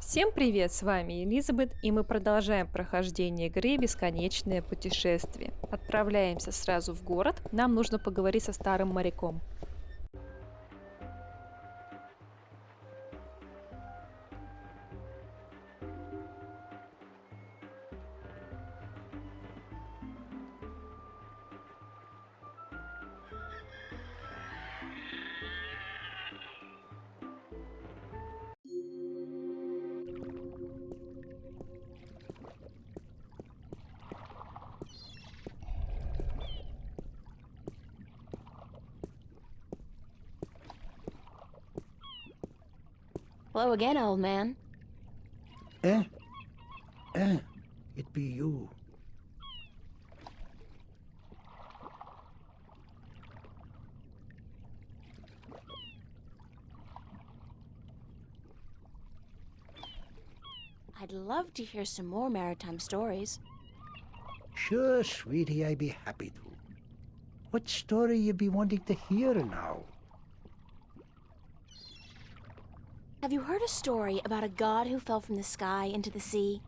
Всем привет, с вами Элизабет, и мы продолжаем прохождение игры «Бесконечное путешествие». Отправляемся сразу в город, нам нужно поговорить со старым моряком. Hello again, old man. Eh? It be you. I'd love to hear some more maritime stories. Sure, sweetie, I be happy to. What story you be wanting to hear now? Have you heard a story about a god who fell from the sky into the sea?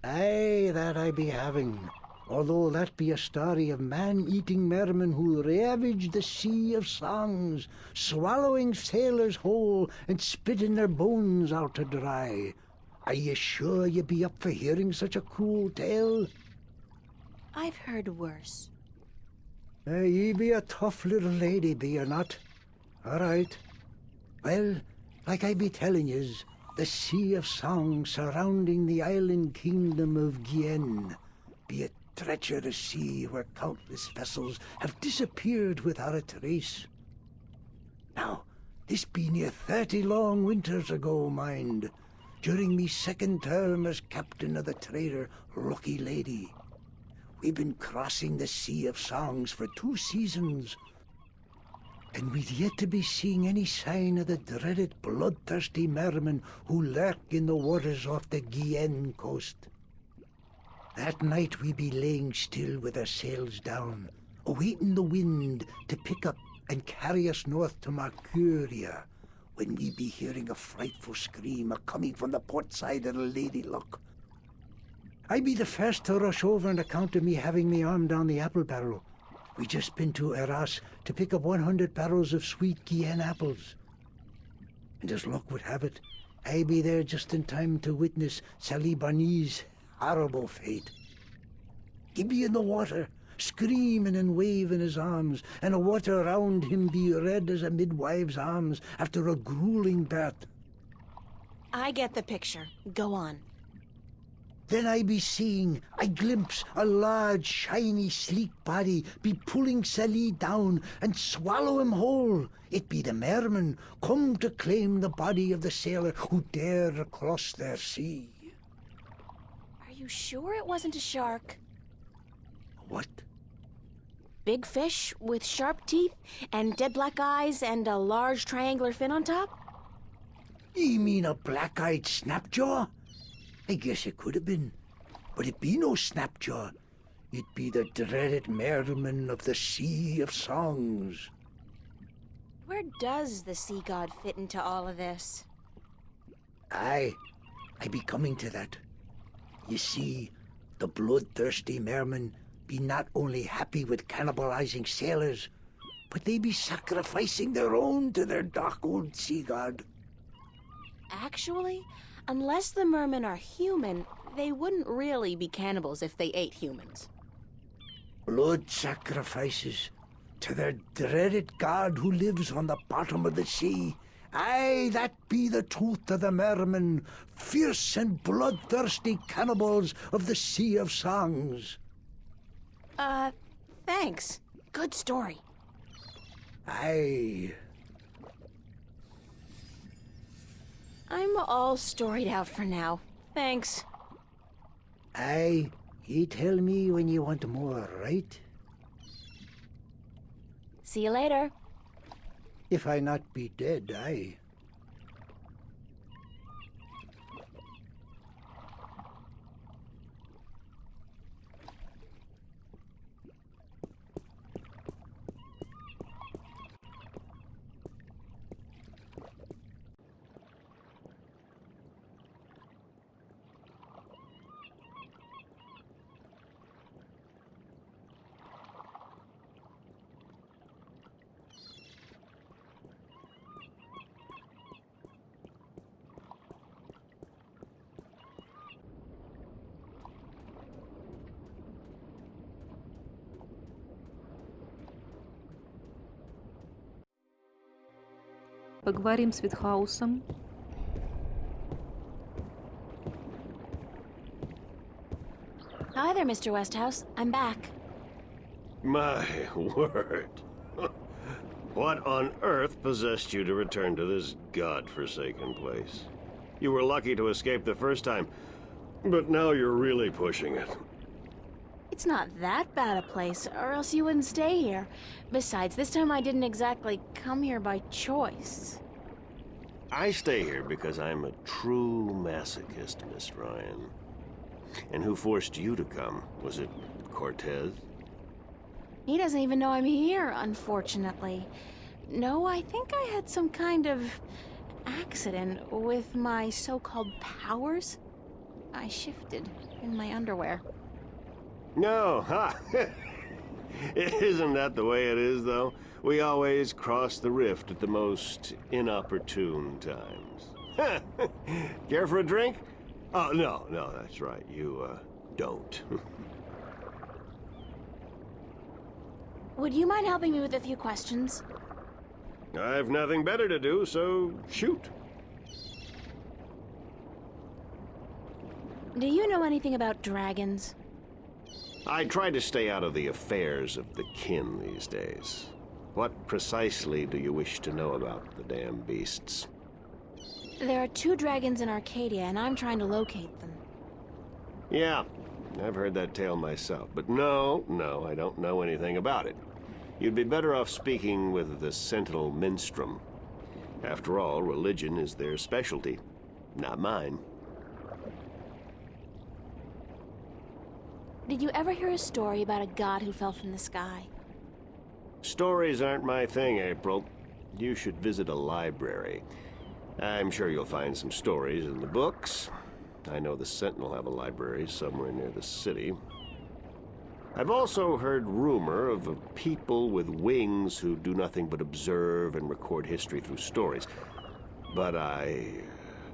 Aye, that I be having. Although that be a story of man-eating mermen who ravaged the sea of songs, swallowing sailors whole and spitting their bones out to dry. Are you sure you be up for hearing such a cruel tale? I've heard worse. Ye be a tough little lady, be you not? All right. Well, like I be telling yous, the Sea of Song surrounding the island kingdom of Gien be a treacherous sea where countless vessels have disappeared without a trace. Now, this be near 30 long winters ago, mind, during me second term as captain of the trader Lucky Lady. We've been crossing the Sea of Songs for 2 seasons, and we've yet to be seeing any sign of the dreaded bloodthirsty mermen who lurk in the waters off the Guyenne coast. That night we be laying still with our sails down, awaiting the wind to pick up and carry us north to Mercuria, when we be hearing a frightful scream a-coming from the port side of the Lady Luck. I be the first to rush over on account of me having me arm down the apple barrel. We just been to Arras to pick up 100 barrels of sweet Guyenne apples. And as luck would have it, I be there just in time to witness Sally Barney's horrible fate. He be in the water, screaming and waving his arms, and the water around him be red as a midwife's arms after a grueling birth. I get the picture. Go on. Then I glimpse a large, shiny, sleek body be pulling Sally down and swallow him whole. It be the mermen come to claim the body of the sailor who dared across their sea. Are you sure it wasn't a shark? What? Big fish with sharp teeth and dead black eyes and a large triangular fin on top? You mean a black-eyed snapjaw? I guess it could have been, but it be no snapjaw. It be the dreaded merman of the Sea of Songs. Where does the sea god fit into all of this? Aye, I be coming to that. You see, the bloodthirsty mermen be not only happy with cannibalizing sailors, but they be sacrificing their own to their dark old sea god. Actually, unless the mermen are human, they wouldn't really be cannibals if they ate humans. Blood sacrifices to their dreaded god who lives on the bottom of the sea. Aye, that be the truth of the mermen, fierce and bloodthirsty cannibals of the Sea of Songs. Thanks. Good story. Aye. I'm all storied out for now. Thanks. Aye, ye tell me when you want more, right? See you later. If I not be dead, aye. Поговорим с Витхаусом. Hi there, Mr. Westhouse. I'm back. My word. What on earth possessed you to return to this godforsaken place? You were lucky to escape the first time, but now you're really pushing it. It's not that bad a place, or else you wouldn't stay here. Besides, this time I didn't exactly come here by choice. I stay here because I'm a true masochist, Miss Ryan. And who forced you to come? Was it Cortez? He doesn't even know I'm here, unfortunately. No, I think I had some kind of accident with my so-called powers. I shifted in my underwear. No, ha! Isn't that the way it is, though? We always cross the rift at the most inopportune times. Care for a drink? Oh, no, that's right. You, don't. Would you mind helping me with a few questions? I've nothing better to do, so shoot. Do you know anything about dragons? I try to stay out of the affairs of the kin these days. What precisely do you wish to know about the damn beasts? There are 2 dragons in Arcadia, and I'm trying to locate them. Yeah, I've heard that tale myself, but no, I don't know anything about it. You'd be better off speaking with the Sentinel Minstrom. After all, religion is their specialty, not mine. Did you ever hear a story about a god who fell from the sky? Stories aren't my thing, April. You should visit a library. I'm sure you'll find some stories in the books. I know the Sentinel have a library somewhere near the city. I've also heard rumor of a people with wings who do nothing but observe and record history through stories. But I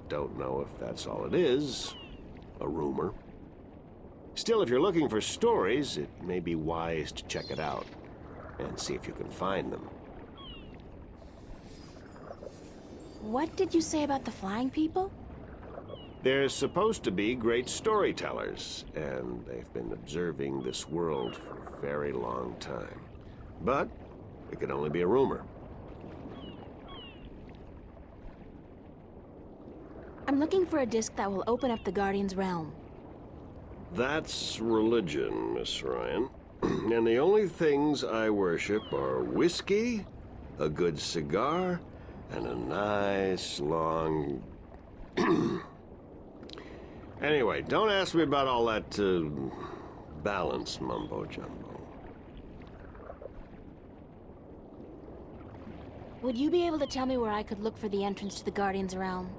don't know if that's all it is. A rumor. Still, if you're looking for stories, it may be wise to check it out and see if you can find them. What did you say about the flying people? They're supposed to be great storytellers, and they've been observing this world for a very long time. But it could only be a rumor. I'm looking for a disc that will open up the Guardian's realm. That's religion, Miss Ryan. And the only things I worship are whiskey, a good cigar, and a nice long... Anyway, don't ask me about all that, balance mumbo-jumbo. Would you be able to tell me where I could look for the entrance to the Guardian's realm?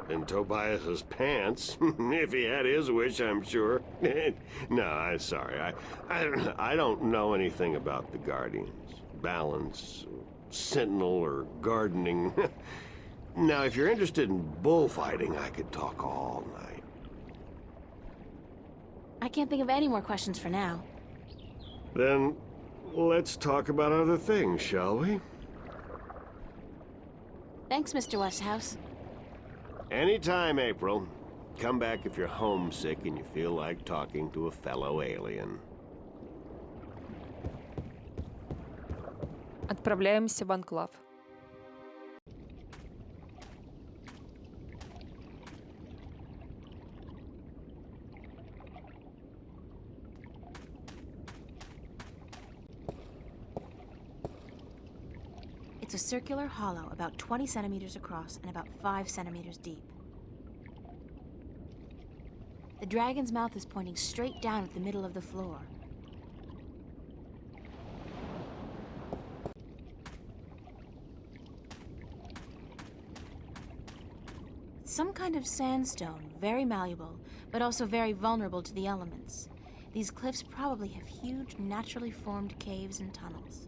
In Tobias's pants, if he had his wish, I'm sure. No, I'm sorry. I don't know anything about the Guardians. Balance, Sentinel, or gardening. Now, if you're interested in bullfighting, I could talk all night. I can't think of any more questions for now. Then, let's talk about other things, shall we? Thanks, Mr. Westhouse. Anytime, April. Come back if you're homesick and you feel like talking to a fellow alien. Отправляемся в Анклав. It's a circular hollow about 20 centimeters across and about 5 centimeters deep. The dragon's mouth is pointing straight down at the middle of the floor. It's some kind of sandstone, very malleable, but also very vulnerable to the elements. These cliffs probably have huge, naturally formed caves and tunnels.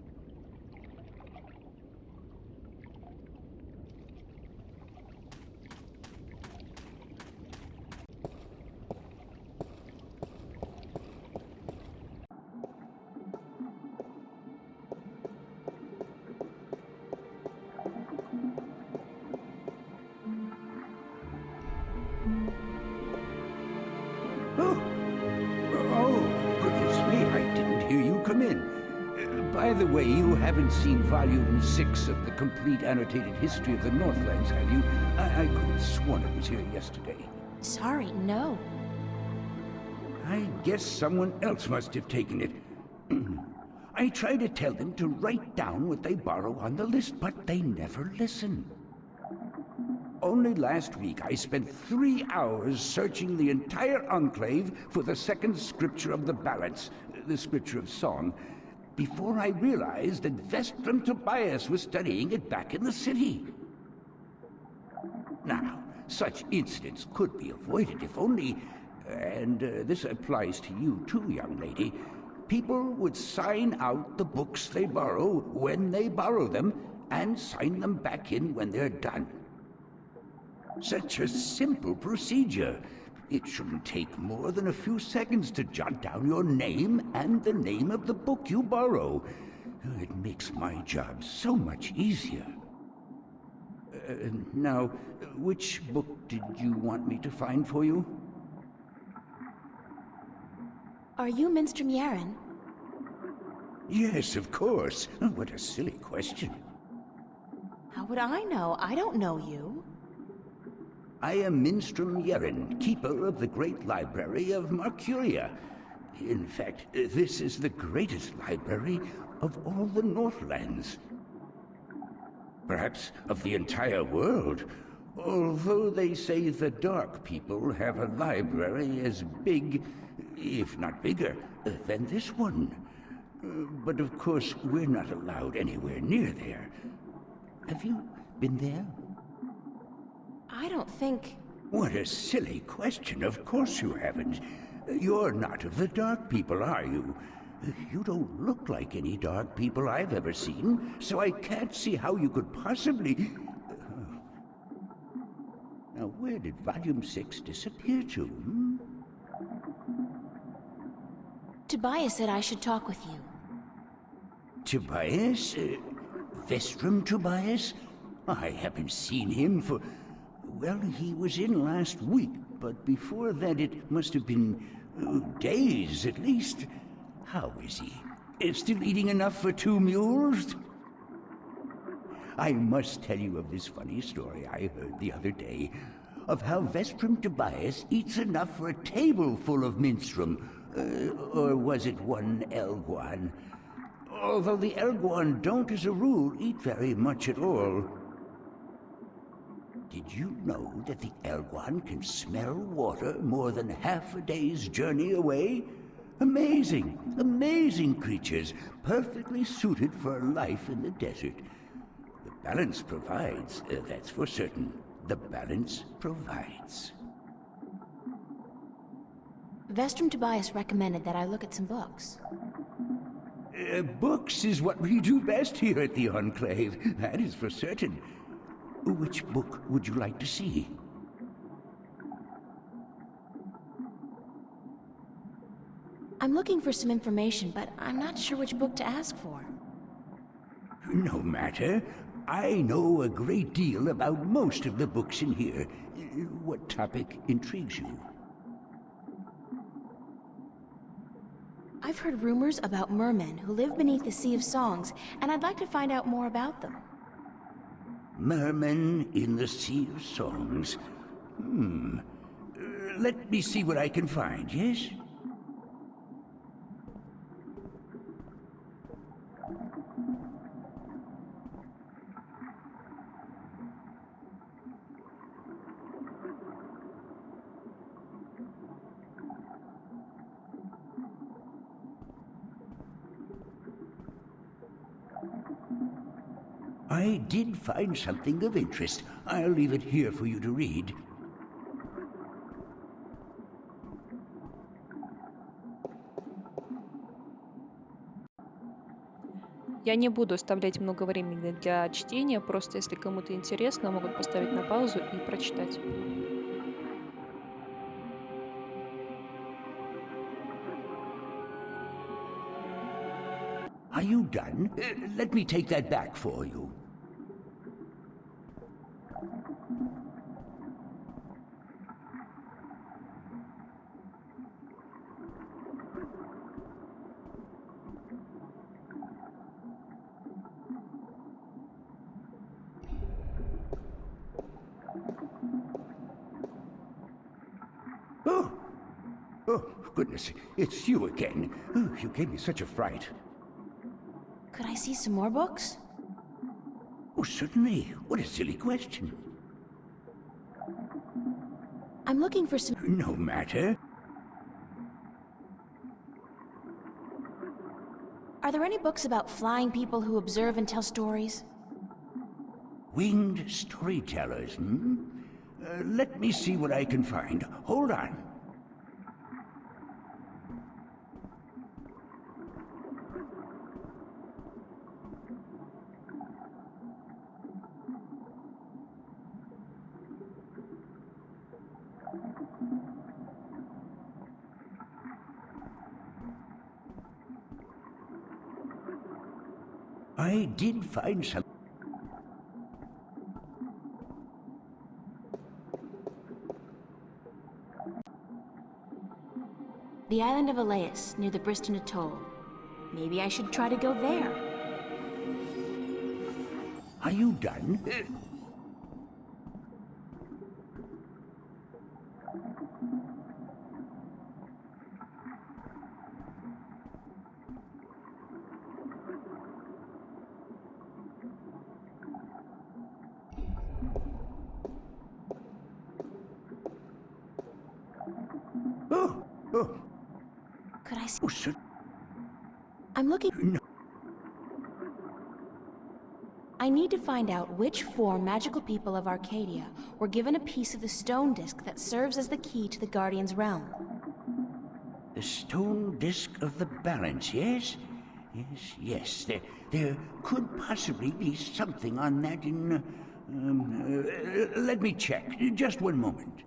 By the way, you haven't seen Volume 6 of the Complete Annotated History of the Northlands, have you? I could have sworn it was here yesterday. Sorry, no. I guess someone else must have taken it. I try to tell them to write down what they borrow on the list, but they never listen. Only last week I spent 3 hours searching the entire Enclave for the second scripture of the balance, the scripture of song, before I realized that Vestrum Tobias was studying it back in the city. Now, such incidents could be avoided if only, and this applies to you too, young lady, people would sign out the books they borrow when they borrow them and sign them back in when they're done. Such a simple procedure. It shouldn't take more than a few seconds to jot down your name and the name of the book you borrow. It makes my job so much easier. Now, which book did you want me to find for you? Are you Minstrom Yaren? Yes, of course. Oh, what a silly question. How would I know? I don't know you. I am Minstrom Yaren, keeper of the great library of Marcuria. In fact, this is the greatest library of all the Northlands. Perhaps of the entire world, although they say the Dark People have a library as big, if not bigger, than this one. But of course, we're not allowed anywhere near there. Have you been there? I don't think... What a silly question. Of course you haven't. You're not of the Dark People, are you? You don't look like any Dark People I've ever seen, so I can't see how you could possibly... Now, where did Volume 6 disappear to? Tobias said I should talk with you. Tobias? Vestrum Tobias? I haven't seen him for... Well, he was in last week, but before that it must have been days at least. How is he? Still eating enough for 2 mules? I must tell you of this funny story I heard the other day, of how Vestrum Tobias eats enough for a table full of minstrum, or was it one Elguan? Although the Elguan don't as a rule eat very much at all. Did you know that the Elguan can smell water more than half a day's journey away? Amazing, amazing creatures, perfectly suited for life in the desert. The balance provides, that's for certain. The balance provides. Vestrum Tobias recommended that I look at some books. Books is what we do best here at the Enclave, that is for certain. Which book would you like to see? I'm looking for some information, but I'm not sure which book to ask for. No matter. I know a great deal about most of the books in here. What topic intrigues you? I've heard rumors about mermen who live beneath the Sea of Songs, and I'd like to find out more about them. Mermen in the Sea of Songs. Let me see what I can find, yes? I did find something of interest. I'll leave it here for you to read. Я не буду оставлять много времени для чтения, просто если кому-то интересно, могут поставить на паузу и прочитать. Are you done? Let me take that back for you. Oh, oh, goodness, it's you again. Oh, you gave me such a fright. Could I see some more books? Oh, certainly. What a silly question. I'm looking for some... No matter. Are there any books about flying people who observe and tell stories? Winged storytellers, hmm? Let me see what I can find. Hold on. I did find some. The island of Elias, near the Briston Atoll. Maybe I should try to go there. Are you done? Oh, oh, Could I see... oh, sir. I'm looking... No. I need to find out which four magical people of Arcadia were given a piece of the stone disc that serves as the key to the Guardian's realm. The stone disc of the balance, yes? Yes. There could possibly be something on that in... let me check. Just one moment.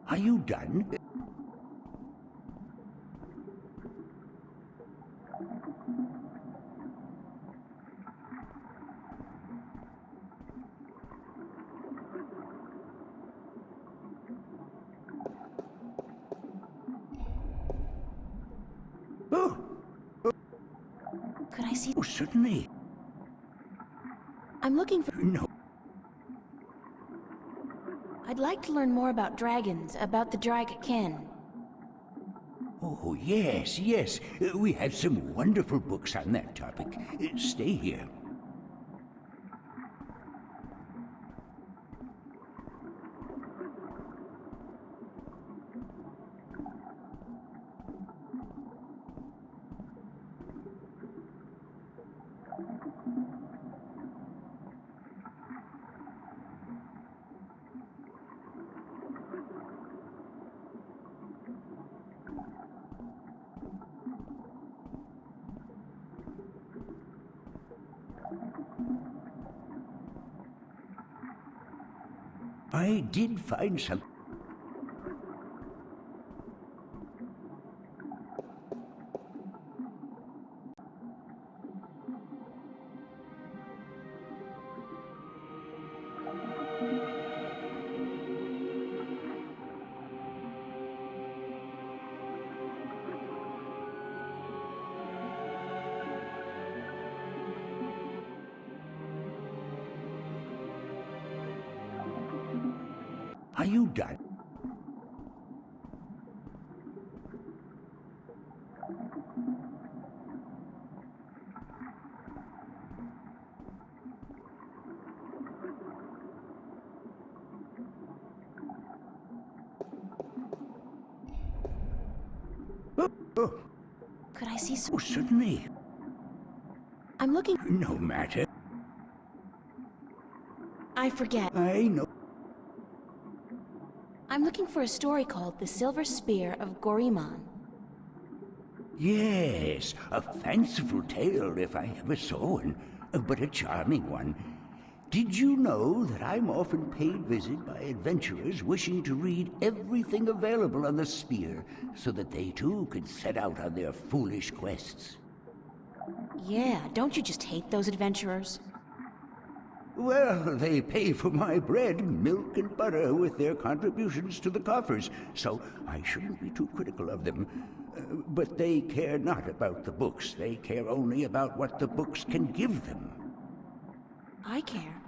Are you done? Oh, Could I see... oh, certainly. I'm looking for... No. I'd like to learn more about dragons, about the Dragonkin. Oh, yes, yes. We have some wonderful books on that topic. Stay here. I did find some. Are you done? Could I see some... Oh, certainly. I'm looking. No matter. I forget. I know. I'm looking for a story called The Silver Spear of Gorimon. Yes, a fanciful tale if I ever saw one, but a charming one. Did you know that I'm often paid visit by adventurers wishing to read everything available on the spear so that they too could set out on their foolish quests? Yeah, don't you just hate those adventurers? Well, they pay for my bread, milk, and butter with their contributions to the coffers, so I shouldn't be too critical of them. But they care not about the books. They care only about what the books can give them. I care.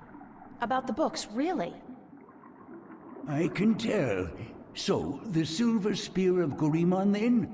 About the books, really? I can tell. So, the Silver Spear of Gorimon, then?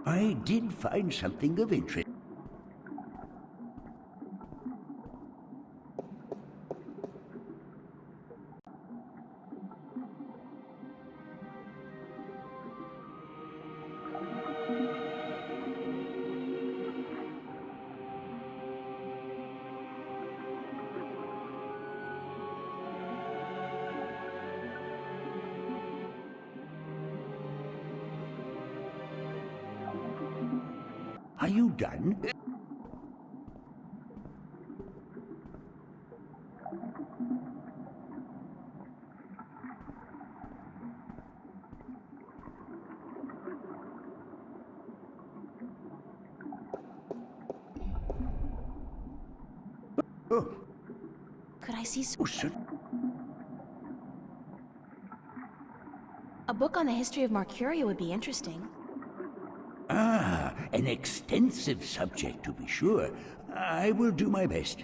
I did find something of interest. Are you done? Oh, Could I see some... sir. A book on the history of Marcuria would be interesting. Ah, an extensive subject, to be sure. I will do my best.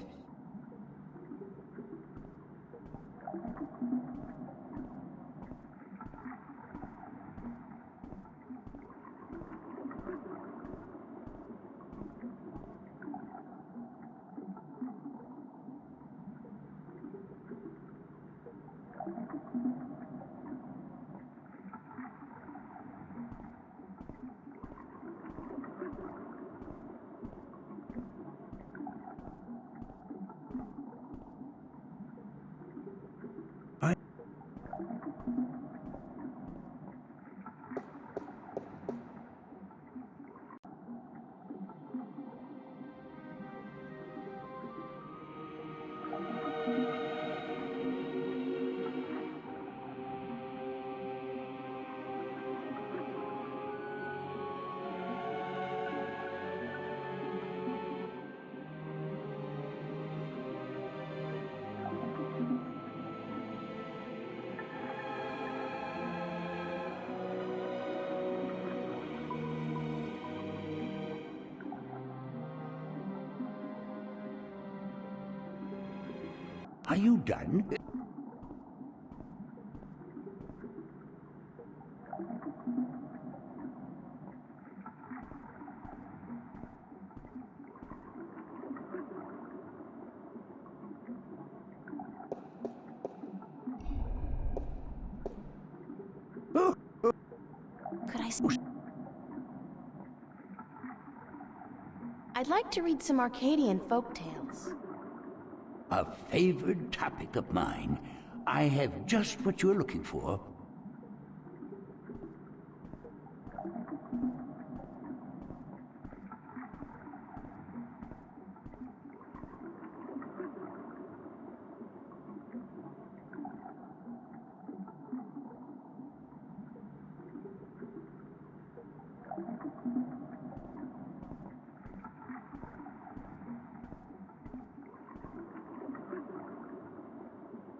Are you done? Oh, Could I see... I'd like to read some Arcadian folktales. a favored topic of mine. I have just what you're looking for.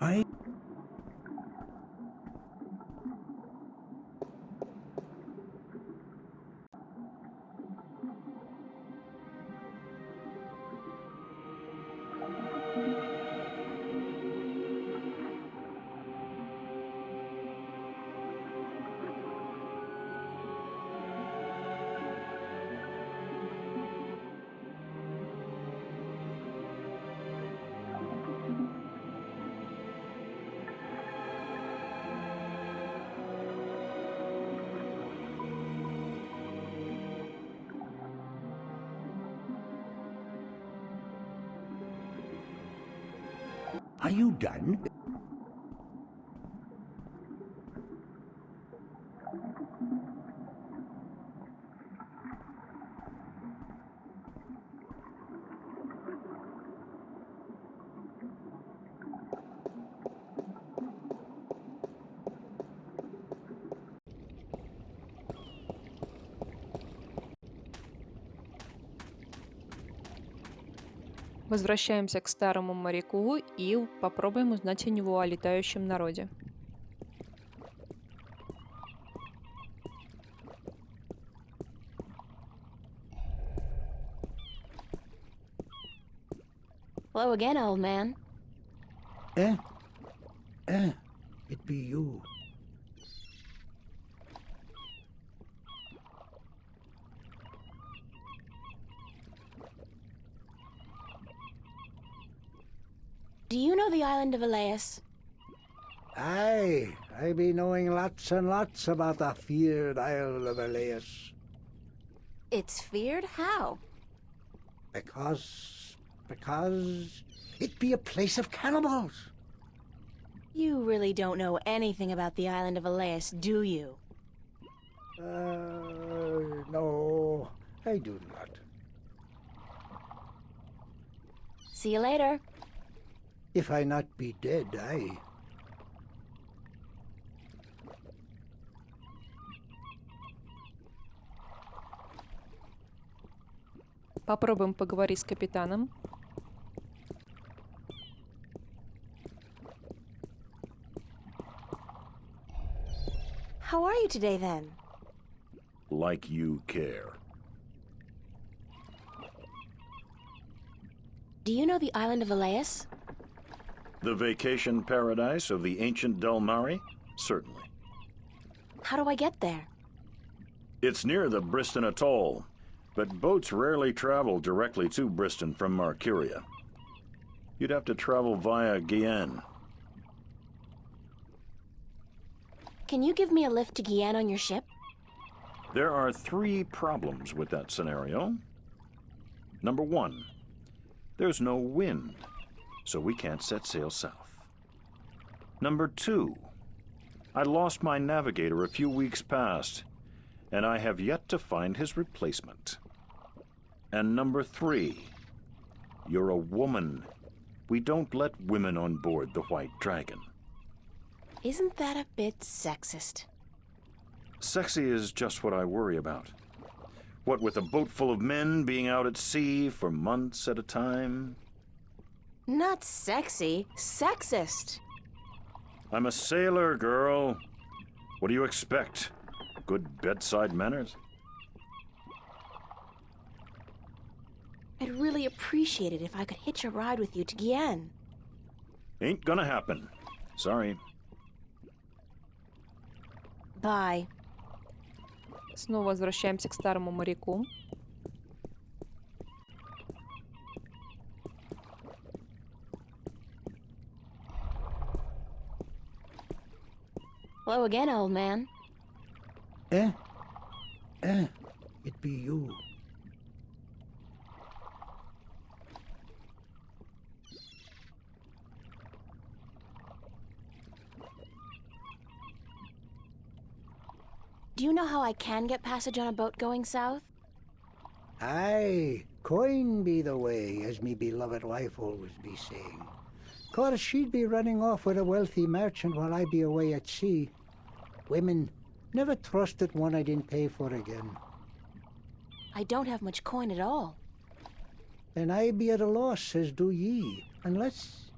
I... Are you done? Возвращаемся к старому моряку и попробуем узнать у него о летающем народе. Hello again, old man. Eh? It be you. Do you know the island of Elias? Aye, I be knowing lots and lots about the feared Isle of Elias. It's feared? How? Because it be a place of cannibals. You really don't know anything about the island of Elias, do you? No, I do not. See you later. If I not be dead, aye. Попробуем поговорить с капитаном. How are you today, then? Like you care. Do you know the island of Elias? The vacation paradise of the ancient Delmari? Certainly. How do I get there? It's near the Briston Atoll, but boats rarely travel directly to Briston from Marcuria. You'd have to travel via Guyenne. Can you give me a lift to Guyenne on your ship? There are 3 problems with that scenario. Number 1, there's no wind, so we can't set sail south. Number 2, I lost my navigator a few weeks past, and I have yet to find his replacement. And number 3, you're a woman. We don't let women on board the White Dragon. Isn't that a bit sexist? Sexy is just what I worry about. What with a boat full of men being out at sea for months at a time? Not sexy, sexist. I'm a sailor, girl. What do you expect? Good bedside manners? I'd really appreciate it if I could hitch a ride with you to Guyenne. Ain't gonna happen. Sorry. Bye. Снова возвращаемся к старому моряку. Hello again, old man. Eh? It be you. Do you know how I can get passage on a boat going south? Aye, coin be the way, as me beloved wife always be saying. 'Course she'd be running off with a wealthy merchant while I be away at sea. Women, never trusted one I didn't pay for again. I don't have much coin at all. And I be at a loss, as do ye, unless...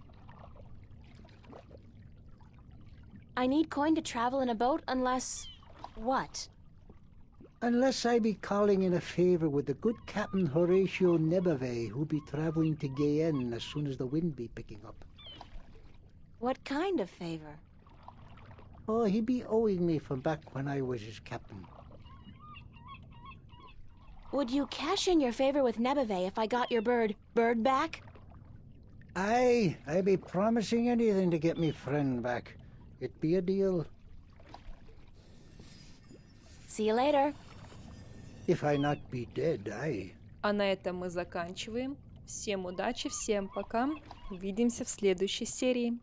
I need coin to travel in a boat unless... What? Unless I be calling in a favor with the good Captain Horatio Nebave, who be traveling to Guyenne as soon as the wind be picking up. What kind of favor? Oh, he be owing me from back when I was his captain. Would you cash in your favor with Nebave if I got your bird back? Aye, I be promising anything to get me friend back. It be a deal. See you later. If I not be dead, aye. А на этом мы заканчиваем. Всем удачи, всем пока. Увидимся в следующей серии.